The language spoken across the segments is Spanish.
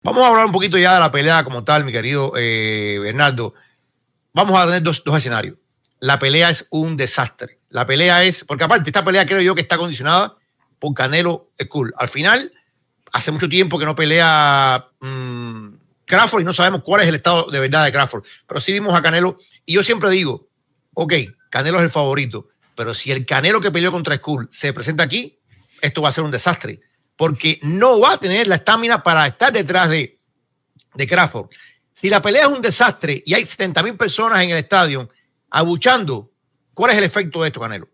Vamos a hablar un poquito ya de la pelea como tal, mi querido Bernardo. Vamos a tener dos escenarios. La pelea es un desastre. La pelea es, porque aparte esta pelea creo yo que está condicionada por Canelo Skull. Al final, hace mucho tiempo que no pelea Crawford y no sabemos cuál es el estado de verdad de Crawford. Pero sí vimos a Canelo y yo siempre digo, ok, Canelo es el favorito, pero si el Canelo que peleó contra Skull se presenta aquí, esto va a ser un desastre, porque no va a tener la estamina para estar detrás de Crawford. Si la pelea es un desastre y hay 70,000 personas en el estadio abuchando, ¿cuál es el efecto de esto, Canelo?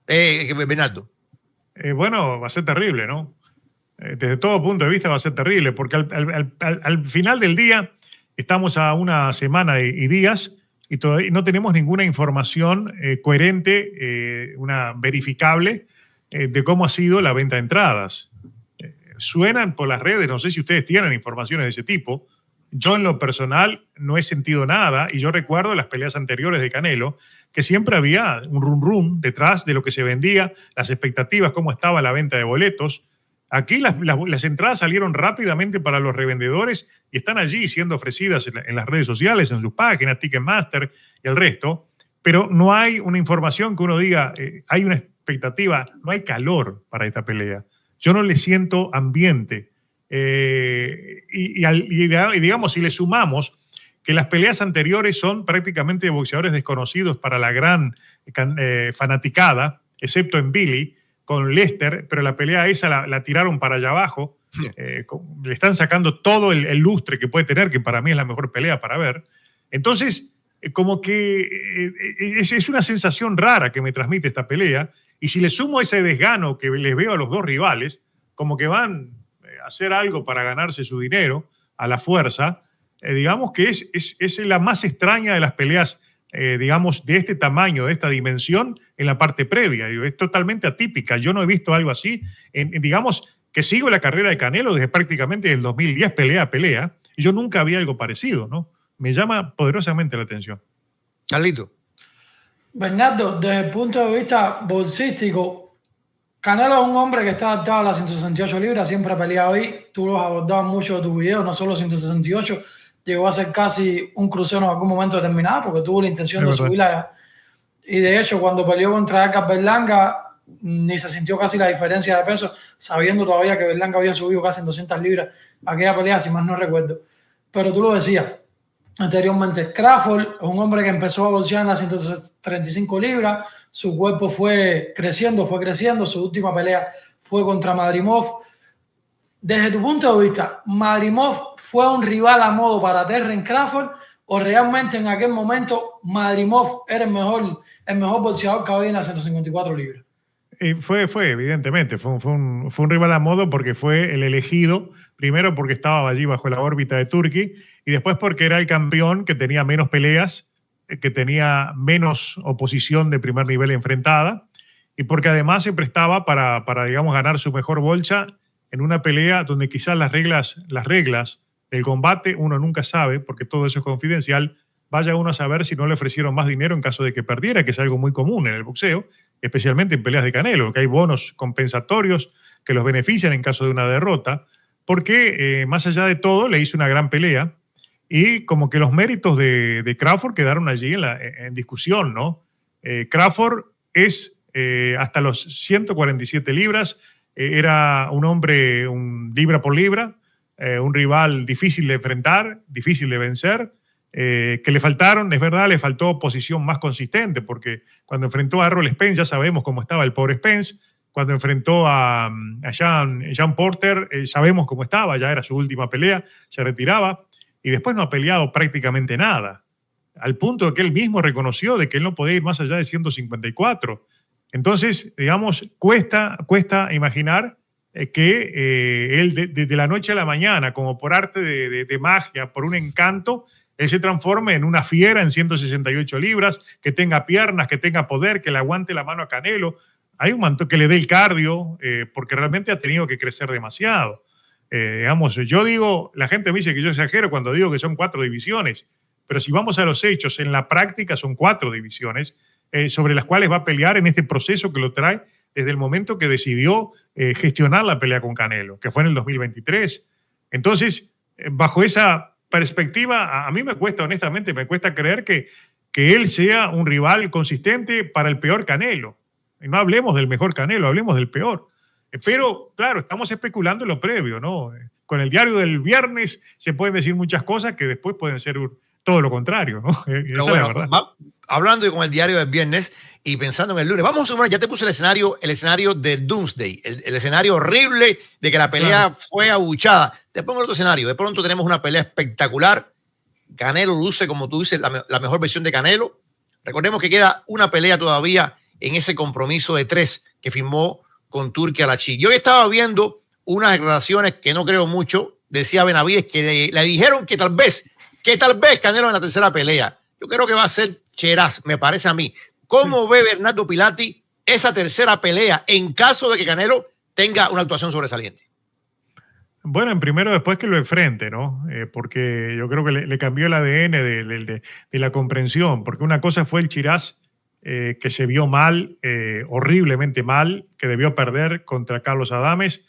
Bernardo. Bueno, va a ser terrible, ¿no? Desde todo punto de vista va a ser terrible, porque al final del día estamos a una semana y días y todavía no tenemos ninguna información coherente, una verificable, de cómo ha sido la venta de entradas. Suenan por las redes, no sé si ustedes tienen informaciones de ese tipo. Yo en lo personal no he sentido nada y yo recuerdo las peleas anteriores de Canelo que siempre había un rum detrás de lo que se vendía, las expectativas, cómo estaba la venta de boletos. Aquí las entradas salieron rápidamente para los revendedores y están allí siendo ofrecidas en las redes sociales, en sus páginas, Ticketmaster y el resto, pero no hay una información que uno diga, hay una expectativa, no hay calor para esta pelea. Yo no le siento ambiente. Y digamos, si le sumamos que las peleas anteriores son prácticamente de boxeadores desconocidos para la gran fanaticada, excepto en Billy, con Lester, pero la pelea esa la tiraron para allá abajo, le están sacando todo el lustre que puede tener, que para mí es la mejor pelea para ver. Entonces, como que es una sensación rara que me transmite esta pelea, y si le sumo ese desgano que les veo a los dos rivales, como que van a hacer algo para ganarse su dinero a la fuerza, digamos que es la más extraña de las peleas, digamos, de este tamaño, de esta dimensión, en la parte previa. Es totalmente atípica. Yo no he visto algo así. Digamos que sigo la carrera de Canelo desde prácticamente el 2010, pelea a pelea, y yo nunca vi algo parecido, ¿no? Me llama poderosamente la atención. Carlito. Bernardo, desde el punto de vista bolsístico, Canelo es un hombre que está adaptado a las 168 libras, siempre ha peleado ahí. Tú los has abordado mucho de tus videos, no solo 168, llegó a ser casi un crucero en algún momento determinado porque tuvo la intención de subirla. Y de hecho, cuando peleó contra Edgar Berlanga, ni se sintió casi la diferencia de peso, sabiendo todavía que Berlanga había subido casi en 200 libras aquella pelea, si más no recuerdo. Pero tú lo decías anteriormente, Crawford es un hombre que empezó a boxear en las 135 libras, su cuerpo fue creciendo, su última pelea fue contra Madrimov. Desde tu punto de vista, ¿Madrimov fue un rival a modo para Terence Crawford o realmente en aquel momento Madrimov era el mejor boxeador que había en las 154 libras? Fue evidentemente, fue un rival a modo porque fue el elegido, primero porque estaba allí bajo la órbita de Turki y después porque era el campeón que tenía menos peleas, que tenía menos oposición de primer nivel enfrentada y porque además se prestaba para digamos, ganar su mejor bolsa en una pelea donde quizás las reglas del combate uno nunca sabe, porque todo eso es confidencial, vaya uno a saber si no le ofrecieron más dinero en caso de que perdiera, que es algo muy común en el boxeo, especialmente en peleas de Canelo, que hay bonos compensatorios que los benefician en caso de una derrota, porque más allá de todo le hizo una gran pelea y como que los méritos de Crawford quedaron allí en discusión, ¿no? Crawford es hasta los 147 libras, era un hombre libra por libra, un rival difícil de enfrentar, difícil de vencer, que le faltaron, es verdad, le faltó posición más consistente, porque cuando enfrentó a Errol Spence ya sabemos cómo estaba el pobre Spence, cuando enfrentó a Jean Porter sabemos cómo estaba, ya era su última pelea, se retiraba, y después no ha peleado prácticamente nada, al punto de que él mismo reconoció de que él no podía ir más allá de 154. Entonces, digamos, cuesta imaginar que él de la noche a la mañana, como por arte de magia, por un encanto, él se transforme en una fiera en 168 libras, que tenga piernas, que tenga poder, que le aguante la mano a Canelo. Hay un manto que le dé el cardio, porque realmente ha tenido que crecer demasiado. Digamos, yo digo, la gente me dice que yo exagero cuando digo que son 4 divisiones, pero si vamos a los hechos, en la práctica son 4 divisiones sobre las cuales va a pelear en este proceso que lo trae desde el momento que decidió gestionar la pelea con Canelo, que fue en el 2023. Entonces, bajo esa perspectiva, a mí me cuesta, honestamente, me cuesta creer que él sea un rival consistente para el peor Canelo. Y no hablemos del mejor Canelo, hablemos del peor. Pero, claro, estamos especulando en lo previo, ¿no? Con el diario del viernes se pueden decir muchas cosas que después pueden ser todo lo contrario, ¿no? Pero bueno, es la verdad. Hablando con el diario del viernes y pensando en el lunes, vamos a sumar, ya te puse el escenario de Doomsday, el escenario horrible de que la pelea fue abuchada. Te pongo otro escenario, de pronto tenemos una pelea espectacular. Canelo luce, como tú dices, la mejor versión de Canelo. Recordemos que queda una pelea todavía en ese compromiso de 3 que firmó con Turki Al-Hachy. Yo estaba viendo unas declaraciones que no creo mucho, decía Benavides, que le dijeron que tal vez Canelo en la tercera pelea. Yo creo que va a ser Cheraz, me parece a mí. ¿Cómo ve Bernardo Pilati esa tercera pelea en caso de que Canelo tenga una actuación sobresaliente? Bueno, en primero después que lo enfrente, ¿no? Porque yo creo que le cambió el ADN de la comprensión, porque una cosa fue el Cheraz que se vio mal, horriblemente mal, que debió perder contra Carlos Adames,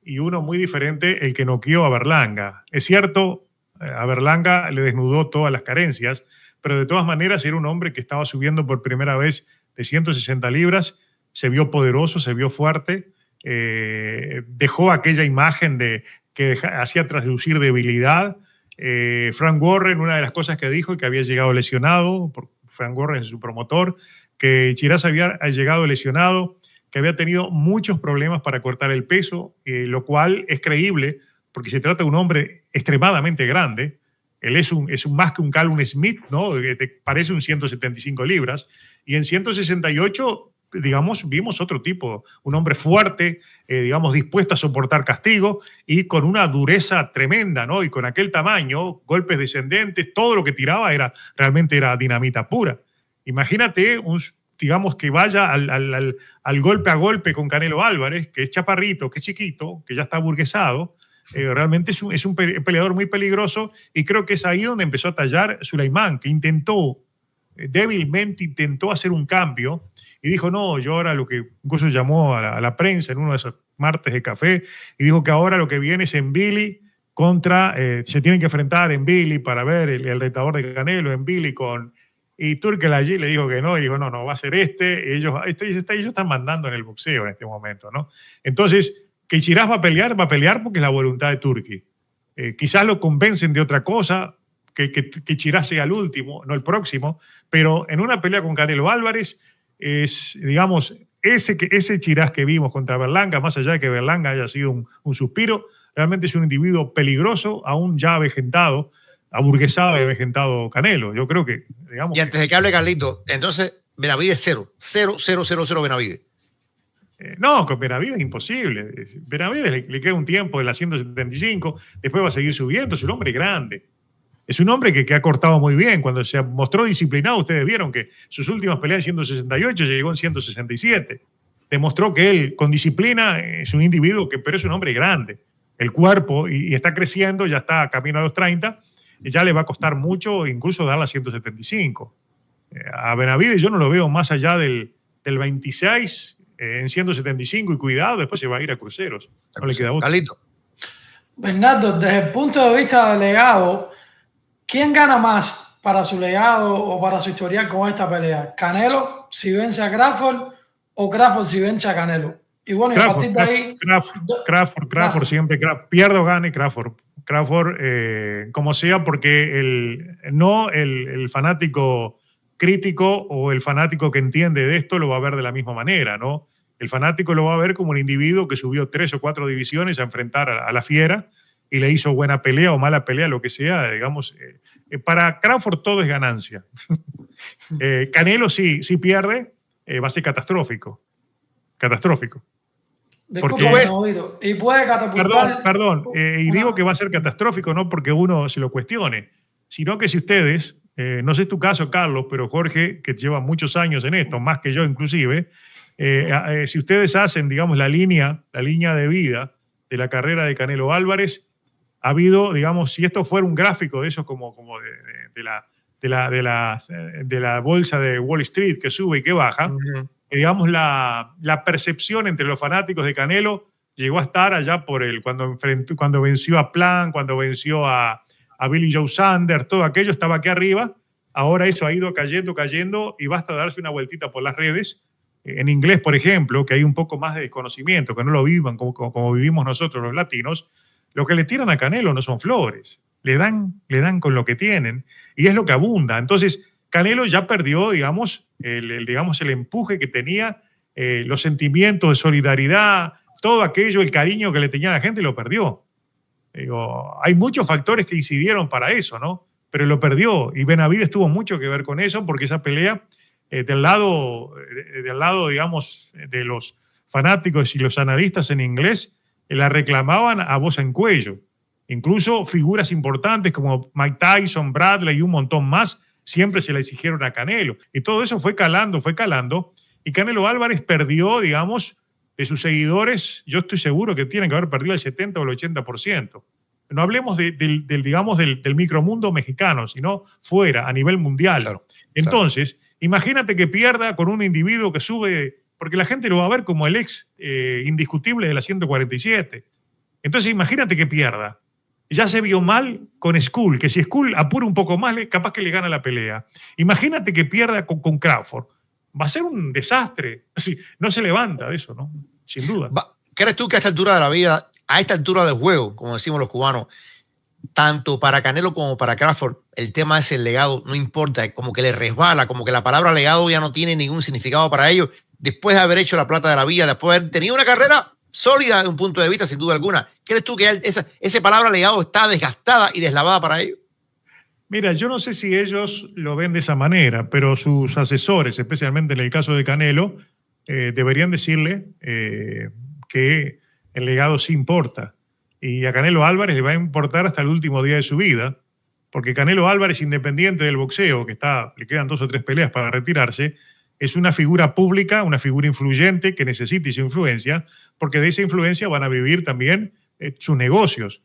y uno muy diferente, el que noqueó a Berlanga. Es cierto, a Berlanga le desnudó todas las carencias, pero de todas maneras era un hombre que estaba subiendo por primera vez de 160 libras, se vio poderoso, se vio fuerte, dejó aquella imagen que hacía traslucir debilidad. Frank Warren, una de las cosas que dijo, que había llegado lesionado, Frank Warren es su promotor, que Cheraz había llegado lesionado, que había tenido muchos problemas para cortar el peso, lo cual es creíble porque se trata de un hombre extremadamente grande. Él es más que un Callum Smith, ¿no? Parece un 175 libras. Y en 168, digamos, vimos otro tipo, un hombre fuerte, digamos, dispuesto a soportar castigo y con una dureza tremenda, ¿no? Y con aquel tamaño, golpes descendentes, todo lo que tiraba realmente era dinamita pura. Imagínate, digamos, que vaya al golpe a golpe con Canelo Álvarez, que es chaparrito, que es chiquito, que ya está aburguesado. Realmente es un peleador muy peligroso y creo que es ahí donde empezó a tallar Sulaimán, que débilmente intentó hacer un cambio y dijo, no, yo ahora lo que incluso llamó a la prensa en uno de esos martes de café y dijo que ahora lo que viene es en Billy se tienen que enfrentar en Billy para ver el retador de Canelo, en Billy y Turki Al-Hachy le dijo que no, y dijo, no, va a ser ellos están mandando en el boxeo en este momento, ¿no? Entonces, que Cheraz va a pelear porque es la voluntad de Turki. Quizás lo convencen de otra cosa, que Cheraz sea el último, no el próximo, pero en una pelea con Canelo Álvarez, digamos, ese Cheraz que vimos contra Berlanga, más allá de que Berlanga haya sido un suspiro, realmente es un individuo peligroso, aún ya avejentado, aburguesado y avejentado Canelo. Yo creo que, digamos... Y antes de que hable Carlito, entonces Benavides 0 Benavides. No, con Benavides es imposible. Benavides le queda un tiempo en la 175, después va a seguir subiendo, es un hombre grande. Es un hombre que ha cortado muy bien. Cuando se mostró disciplinado, ustedes vieron que sus últimas peleas en 168 llegó en 167. Demostró que él, con disciplina, es un individuo pero es un hombre grande. El cuerpo, y está creciendo, ya está camino a los 30, y ya le va a costar mucho incluso dar la 175. A Benavides yo no lo veo más allá del 26 en 175 y cuidado, después se va a ir a cruceros. No le queda otro. Carlito. Bernardo, desde el punto de vista del legado, ¿quién gana más para su legado o para su historial con esta pelea? ¿Canelo si vence a Crawford o Crawford si vence a Canelo? Y bueno, Crawford, a partir de ahí... Crawford siempre. Pierdo, gane Crawford. Crawford, como sea, porque el fanático crítico o el fanático que entiende de esto lo va a ver de la misma manera, ¿no? El fanático lo va a ver como un individuo que subió 3 o 4 divisiones a enfrentar a la fiera y le hizo buena pelea o mala pelea, lo que sea, digamos. Para Crawford todo es ganancia. Canelo si pierde, va a ser catastrófico. Catastrófico. Porque, y puede catapultar... Perdón, y digo que va a ser catastrófico no porque uno se lo cuestione, sino que si ustedes, no sé tu caso, Carlos, pero Jorge, que lleva muchos años en esto, más que yo inclusive, si ustedes hacen, digamos, la línea de vida de la carrera de Canelo Álvarez, ha habido, digamos, si esto fuera un gráfico de eso como de la bolsa de Wall Street que sube y que baja, digamos, la percepción entre los fanáticos de Canelo llegó a estar allá cuando venció a Plant, cuando venció a Billy Joe Saunders, todo aquello estaba aquí arriba. Ahora eso ha ido cayendo y basta darse una vueltita por las redes. En inglés, por ejemplo, que hay un poco más de desconocimiento, que no lo vivan como vivimos nosotros los latinos, lo que le tiran a Canelo no son flores, le dan con lo que tienen y es lo que abunda. Entonces, Canelo ya perdió, digamos, el empuje que tenía, los sentimientos de solidaridad, todo aquello, el cariño que le tenía a la gente, lo perdió. Hay muchos factores que incidieron para eso, ¿no? Pero lo perdió y Benavidez tuvo mucho que ver con eso porque esa pelea del lado, digamos, de los fanáticos y los analistas en inglés, la reclamaban a voz en cuello. Incluso figuras importantes como Mike Tyson, Bradley y un montón más, siempre se le exigieron a Canelo. Y todo eso fue calando, y Canelo Álvarez perdió, digamos, de sus seguidores, yo estoy seguro que tienen que haber perdido el 70 o el 80%. No hablemos del micromundo mexicano, sino fuera, a nivel mundial. Claro, entonces, imagínate que pierda con un individuo que sube, porque la gente lo va a ver como el ex indiscutible de la 147. Entonces, imagínate que pierda. Ya se vio mal con Skull, que si Skull apura un poco más, capaz que le gana la pelea. Imagínate que pierda con Crawford. Va a ser un desastre. No se levanta de eso, ¿no? Sin duda. ¿Crees tú que a esta altura de la vida, a esta altura del juego, como decimos los cubanos, tanto para Canelo como para Crawford, el tema es el legado, no importa, como que le resbala, como que la palabra legado ya no tiene ningún significado para ellos, después de haber hecho la plata de la vida, después de haber tenido una carrera sólida desde un punto de vista, sin duda alguna? ¿Crees tú que esa palabra legado está desgastada y deslavada para ellos? Mira, yo no sé si ellos lo ven de esa manera, pero sus asesores, especialmente en el caso de Canelo, deberían decirle que el legado sí importa. Y a Canelo Álvarez le va a importar hasta el último día de su vida, porque Canelo Álvarez, independiente del boxeo, le quedan 2 o 3 peleas para retirarse, es una figura pública, una figura influyente que necesita esa influencia, porque de esa influencia van a vivir también sus negocios.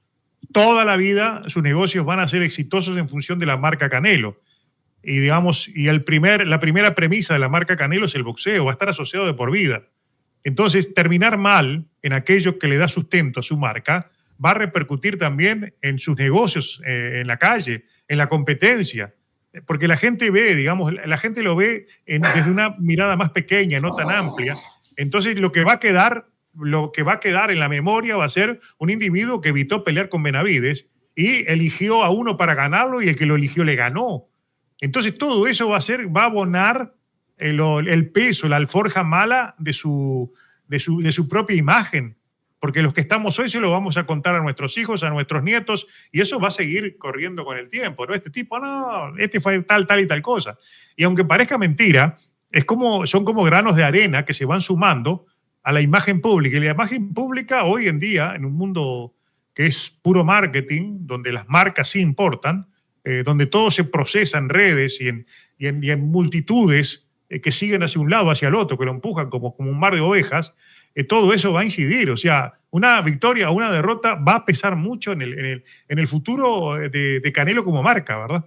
Toda la vida sus negocios van a ser exitosos en función de la marca Canelo. Y digamos, la primera premisa de la marca Canelo es el boxeo, va a estar asociado de por vida. Entonces, terminar mal en aquello que le da sustento a su marca va a repercutir también en sus negocios, en la calle, en la competencia. Porque la gente lo ve desde una mirada más pequeña, no tan amplia. Entonces, lo que va a quedar en la memoria va a ser un individuo que evitó pelear con Benavidez y eligió a uno para ganarlo y el que lo eligió le ganó. Entonces todo eso va a abonar el peso, la alforja mala de su propia imagen, porque los que estamos hoy se lo vamos a contar a nuestros hijos, a nuestros nietos, y eso va a seguir corriendo con el tiempo, ¿no? Este tipo, no, este fue tal y tal cosa. Y aunque parezca mentira, son como granos de arena que se van sumando a la imagen pública. Y la imagen pública hoy en día, en un mundo que es puro marketing, donde las marcas sí importan, donde todo se procesa en redes y en multitudes que siguen hacia un lado, hacia el otro, que lo empujan como un mar de ovejas, todo eso va a incidir. O sea, una victoria o una derrota va a pesar mucho en el futuro de Canelo como marca, ¿verdad?